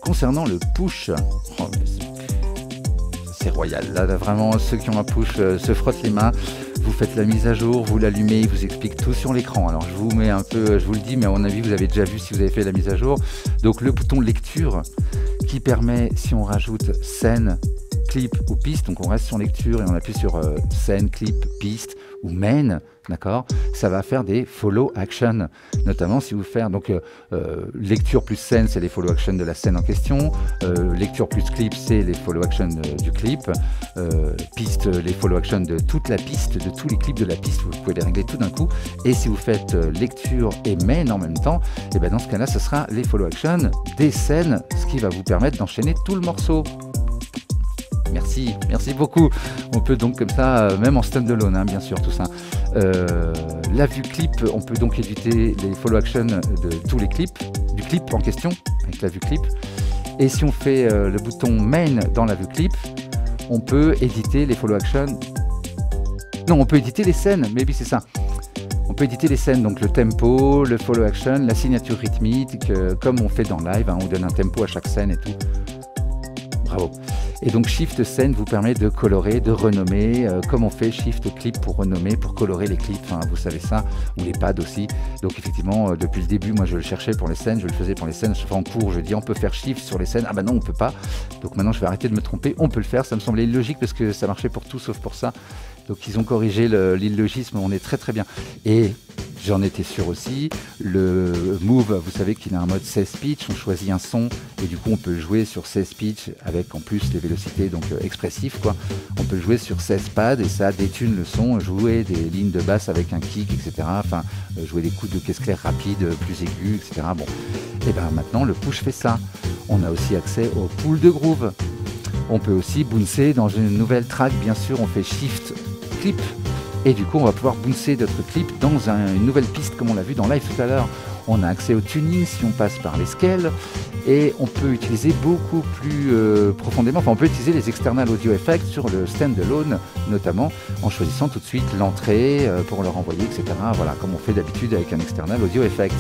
concernant le push, oh, c'est royal. Là, vraiment, ceux qui ont un push se frottent les mains. Vous faites la mise à jour, vous l'allumez, il vous explique tout sur l'écran. Alors, je vous mets un peu, je vous le dis, mais à mon avis, vous avez déjà vu si vous avez fait la mise à jour. Donc, le bouton lecture qui permet, si on rajoute scène, clip ou piste, donc on reste sur lecture et on appuie sur scène, clip, piste ou main, d'accord, ça va faire des follow action, notamment si vous faites donc lecture plus scène, c'est les follow action de la scène en question, lecture plus clip, c'est les follow action du clip, piste, les follow action de toute la piste, de tous les clips de la piste, vous pouvez les régler tout d'un coup, et si vous faites lecture et main en même temps, et bien dans ce cas-là, ce sera les follow action des scènes, ce qui va vous permettre d'enchaîner tout le morceau. Merci beaucoup. On peut donc comme ça, même en stand-alone, hein, bien sûr, tout ça. La vue clip, on peut donc éditer les follow action de tous les clips, du clip en question, avec la vue clip. Et si on fait le bouton main dans la vue clip, on peut éditer les follow action. Non, on peut éditer les scènes, mais oui, c'est ça. On peut éditer les scènes, donc le tempo, le follow action, la signature rythmique, comme on fait dans live, hein, on donne un tempo à chaque scène et tout. Bravo. Et donc Shift Scène vous permet de colorer, de renommer, comme on fait Shift Clip pour renommer, pour colorer les clips, hein, vous savez ça, ou les pads aussi. Donc effectivement, depuis le début, moi je le cherchais pour les scènes, je le faisais pour les scènes, je fais en cours, je dis on peut faire Shift sur les scènes, ah bah non on peut pas. Donc maintenant je vais arrêter de me tromper, on peut le faire, ça me semblait illogique parce que ça marchait pour tout sauf pour ça. Donc ils ont corrigé l'illogisme, on est très bien. Et j'en étais sûr aussi, le Move, vous savez qu'il a un mode 16 pitch, on choisit un son et du coup on peut jouer sur 16 pitch avec en plus les vélocités donc expressifs quoi. On peut jouer sur 16 pads et ça détune le son, jouer des lignes de basse avec un kick, etc. Enfin, jouer des coups de caisse claire rapides, plus aigus, etc. Bon, et ben maintenant le push fait ça. On a aussi accès au pool de groove. On peut aussi bouncer dans une nouvelle track, bien sûr, on fait Shift Clip. Et du coup, on va pouvoir bouncer notre clip dans une nouvelle piste, comme on l'a vu dans Live tout à l'heure. On a accès au tuning si on passe par les scales. Et on peut utiliser beaucoup plus profondément, enfin on peut utiliser les external audio effects sur le standalone, notamment en choisissant tout de suite l'entrée pour leur envoyer, etc. Voilà, comme on fait d'habitude avec un external audio effect.